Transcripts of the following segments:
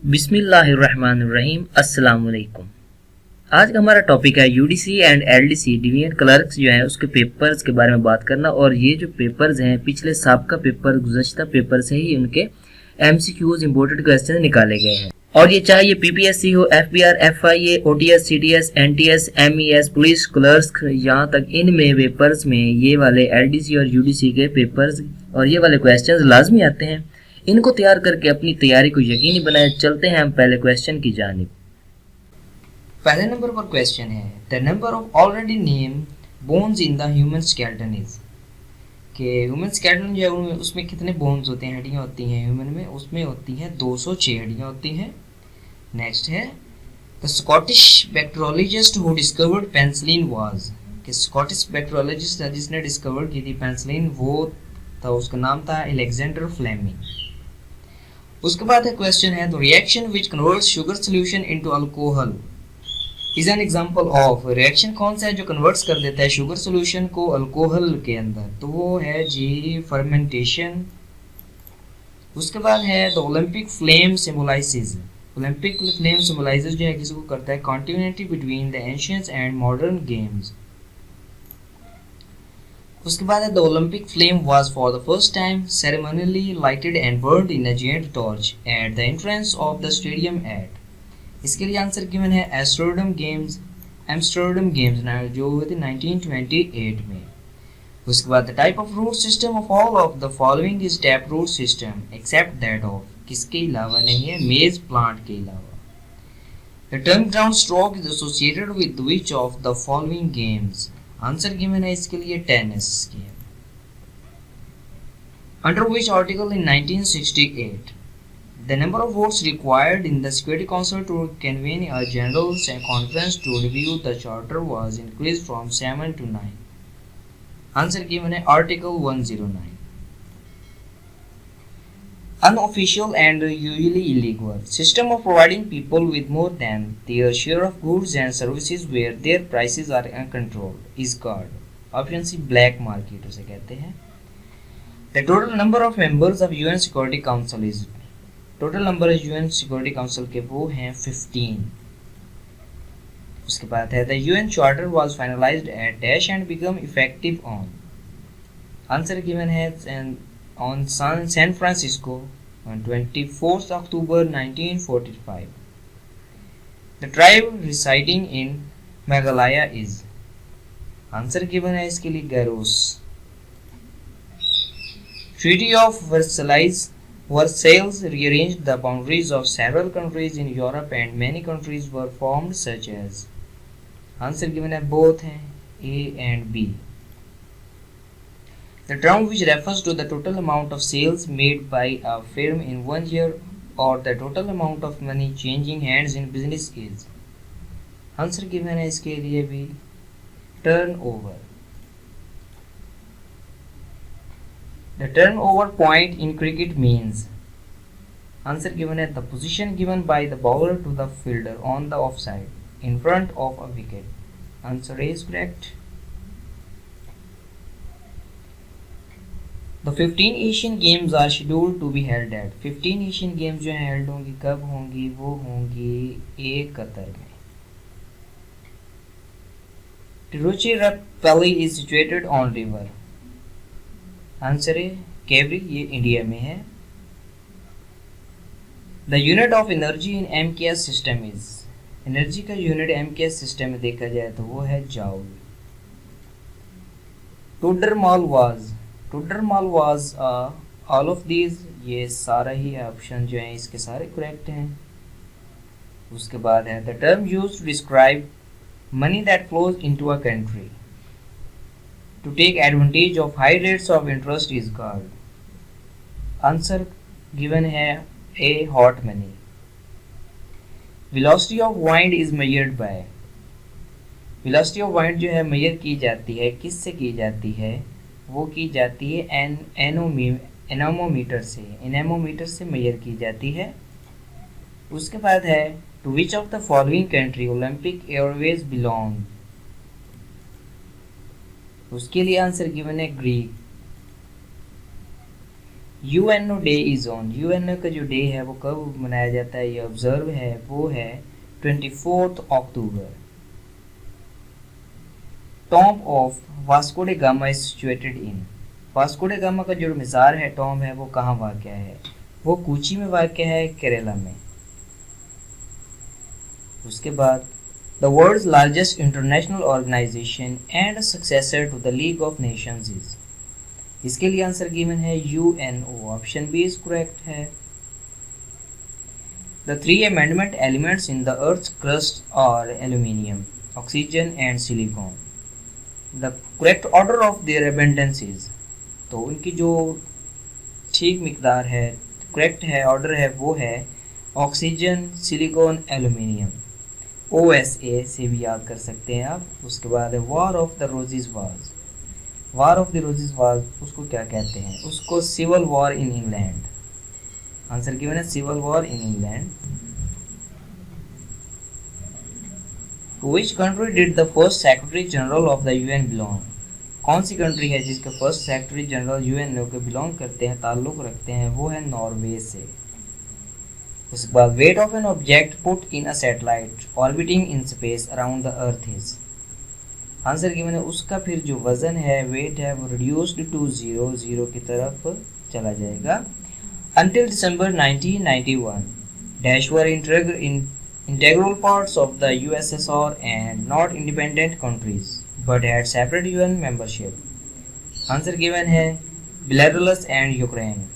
बिस्मिल्लाहिर्रहमानिर्रहीम। अस्सलाम वालेकुम। आज का हमारा टॉपिक है UDC and LDC division clerks जो है उसके पेपर्स के बारे में बात करना। और ये जो पेपर्स हैं पिछले साबका पेपर गुज़श्ता पेपर से ही उनके एमसीक्यूज इंपोर्टेड क्वेश्चन निकाले गए हैं। और ये चाहे ये पीपीएससी हो, FBR, FIA, OTS, CTS, NTS, MES, police clerks, यहाँ तक इनमें पेपर्स में ये वाले एलडीसी और यूडीसी के पेपर्स और ये वाले क्वेश्चंस लाजमी आते हैं। इनको तैयार करके अपनी तैयारी को यकीनी बनाए। चलते हैं हम पहले क्वेश्चन की जानिब। पहले नंबर पर क्वेश्चन है the number of already name bones in the human skeleton कि ह्यूमन स्केलेटन जो है उसमें कितने बोन्स होते हैं, हड्डियाँ होती हैं ह्यूमन में, उसमें होती हैं 206 हड्डियाँ होती हैं। नेक्स्ट है the Scottish bacteriologist who discovered penicillin was कि स्कॉटिश बैक्टीरियोलॉजिस्ट जिसने डिस्कवर की थी पेनिसिलिन वो था, उसका नाम था अलेक्जेंडर फ्लेमिंग। उसके बाद है क्वेश्चन है the reaction which converts sugar solution into alcohol is an example of. Reaction कौन सा है जो कन्वर्ट्स कर देता है शुगर सॉल्यूशन को अल्कोहल के अंदर, तो वो है जी फर्मेंटेशन। उसके बाद है the Olympic flame symbolises. Olympic flame symbolises जो है किसको करता है, continuity between the ancient and modern games. उसके बाद है the Olympic flame was for the first time ceremonially lighted and burned in a giant torch at the entrance of the stadium at. इसके लिए आंसर गिवन है Amsterdam games ना जो हुए थे 1928 में। उसके बाद the type of root system of all of the following is tap root system except that of, किसके अलावा नहीं है, मेज प्लांट के अलावा। The term ground stroke is associated with which of the following games. Answer given है इसके लिए tennis game. Under which article in 1968 the number of votes required in the Security Council to convene a general conference to review the charter was increased from 7 to 9. Answer given है Article 109. Unofficial and usually illegal system of providing people with more than their share of goods and services where their prices are uncontrolled is called. Option C black market उसे कहते हैं। The total number of members of UN Security Council is total number है UN Security Council के वो हैं 15। उसके बाद है the UN charter was finalised at dash and become effective on. Answer given है on San Francisco on 24th October 1945. The tribe residing in Meghalaya is. Answer given है इसके लिए Garros. Treaty of Versailles rearranged the boundaries of several countries in Europe and many countries were formed such as. Answer given है both हैं A and B. The term which refers to the total amount of sales made by a firm in 1 year or the total amount of money changing hands in business is. Answer given है इसके लिए भी turnover. The turnover point in cricket means. Answer given है the position given by the bowler to the fielder on the offside in front of a wicket. Answer is correct. The 15 Asian Games are scheduled to be held at. 15 Asian Games जो हैं held होंगी कब होंगी, वो होंगी एक Qatar में। Tiruchirappalli is situated on river. Answer है केवरी, ये इंडिया में है। The unit of energy in MKS system is. Energy का यूनिट एमकेएस सिस्टम में देखा जाए तो वो है joule. Todarmal was all of these, ये सारा ही ऑप्शन जो है इसके सारे करेक्ट हैं। उसके बाद है the term used to describe money that flows into a country to take advantage of high rates of interest is called. Answer given है A hot money. Velocity of wind is measured by. Velocity of wind जो है measure की जाती है, किससे की जाती है, वो की जाती है एनोमीटर से measure की जाती है। उसके बाद है to which of the following country Olympic Airways belong. उसके लिए आंसर गिवन है Greek. UNO day is on, UNO का जो डे है वो कब मनाया जाता है, ये ऑब्जर्व है, वो है 24 अक्टूबर। Tomb of Vasco da Gama is situated in, Vasco da Gama का जो मज़ार है, टॉम्ब है, वो कहाँ वाक़ है, वो कोची में वाक़ है, केरला में। उसके बाद the world's largest international organisation and successor to the League of Nations is, इसके लिए आंसर गिवन है UNO, option B is correct है। The three amendment elements in the earth crust are aluminium, oxygen and silicon. The correct order of their abundance is, तो उनकी जो ठीक मिकदार है, correct है, ऑर्डर है, वो है ऑक्सीजन, सिलिकॉन, एल्यूमिनियम। OSA से भी याद कर सकते हैं आप। उसके बाद है war of the roses was, war of the roses was उसको क्या कहते हैं, उसको civil war in England, answer given है civil war in England. To which country did the first secretary general of the UN belong, कौन सी country है जिसके फर्स्ट सेक्रेटरी जनरल यूएन के बिलोंग करते हैं, ताल्लुक रखते हैं, वो है नॉर्वे से। उसके बाद weight of an object put in a satellite orbiting in space around the earth is, answer given है उसका फिर जो वजन है, वेट है, वो रिड्यूस्ड टू जीरो, जीरो की तरफ चला जाएगा। Until December 1991, Dash were integral parts of the USSR and not independent countries, but had separate UN membership. Answer given है Belarus and Ukraine.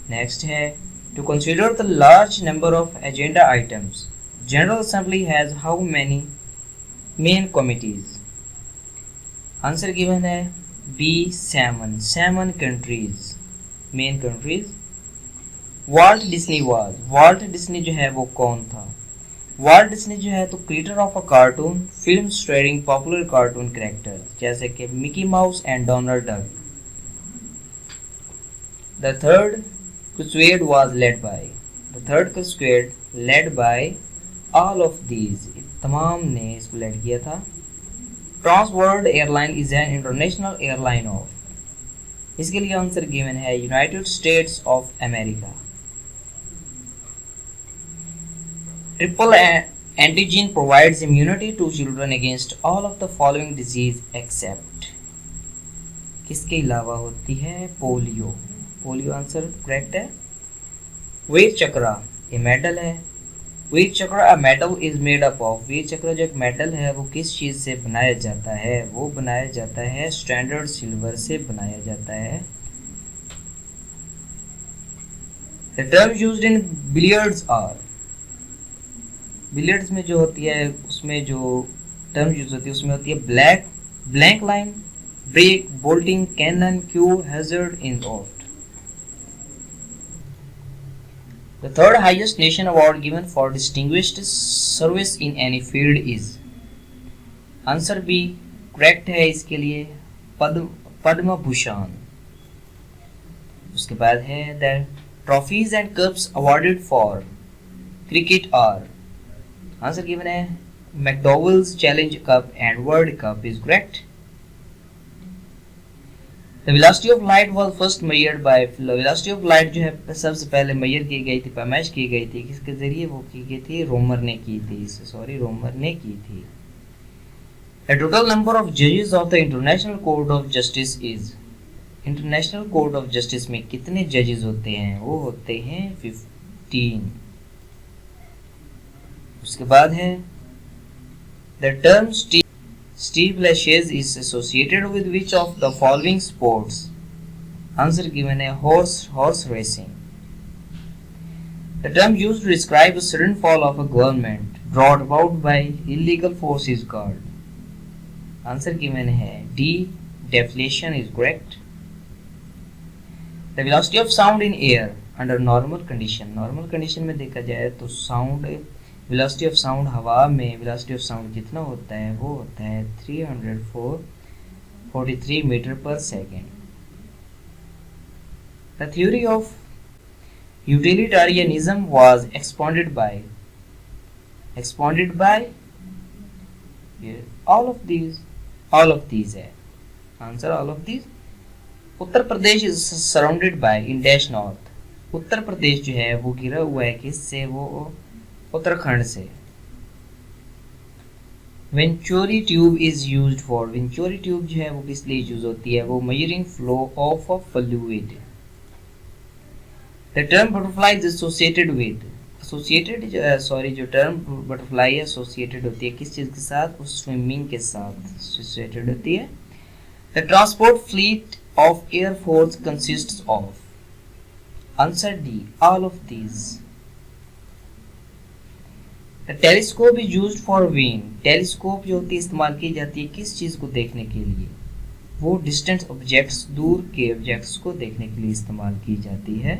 Next है to consider the large number of agenda items. General Assembly has how many main committees? Answer given है B 7, 7 countries. Main countries. Walt Disney was, Walt Disney जो है वो कौन था, volt Disney जो है तो creator of a cartoon film starring popular cartoon characters जैसे कि Mickey Mouse and Donald Duck. The Third Crusade was led by, the Third Crusade led by all of these, तमाम ने इसको लेड किया था। Trans World Airline is an international airline of, इसके लिए answer given है United States of America. Triple antigen provides immunity to children against all of the following disease accept, किसके अलावा होती है, पोलियो, पोलियो आंसर करेक्ट है। वीर चक्रा ये medal है, Vir Chakra a medal is made up of, Vir Chakra जो एक मेडल है वो किस चीज़ से बनाया जाता है, वो बनाया जाता है स्टैंडर्ड सिल्वर से बनाया जाता है। The term used in billiards are, billiards में जो होती है उसमें जो टर्म यूज होती है उसमें होती है black, blank line, break, bolting, cannon, cue, hazard, in off. The third highest nation award given for distinguished service in any field is, answer भी करेक्ट है इसके लिए पद्म भूषण। उसके बाद है the trophies and cups awarded for cricket are, answer given है McDowell's challenge cup and world cup is correct. The velocity of light was first measured by, velocity of light जो है सबसे पहले मेजर की गई थी, पैमाइश की गई थी, किसके जरिए वो की गई थी, रोमर ने की थी, सॉरी रोमर ने की थी। The total number of judges of the International Court of Justice is, international court of justice में कितने जजेस होते हैं, वो होते हैं 15। उसके बाद है the term steeplechase is associated with which of the following sports, answer given है horse racing। The term used to describe a sudden fall of a government brought about by illegal force is called, answer given है D deflation is correct। The velocity of sound in air under normal condition में देखा जाए तो sound, velocity of sound हवा में velocity of sound कितना होता है, वो होता है 343 metre per second. The theory of utilitarianism was expounded by all of these है, answer all of these. Uttar Pradesh is surrounded by in dash north. Uttar Pradesh जो है वो घिरा हुआ है किससे, वो उत्तराखंड से। Venturi tube is used for, venturi tube जो है वो किस लिए यूज होती है, वो measuring flow of a fluid. The term butterfly is associated with, associated जो टर्म बटरफ्लाई एसोसिएटेड होती है किस चीज के साथ, उस स्विमिंग के साथ एसोसिएटेड होती है। The transport fleet of air force consists of, answer D all of these. Telescope is used for wing, telescope जो होती है इस्तेमाल की जाती है किस चीज को देखने के लिए, वो डिस्टेंट ऑब्जेक्ट्स, दूर के ऑब्जेक्ट्स को देखने के लिए इस्तेमाल की जाती है।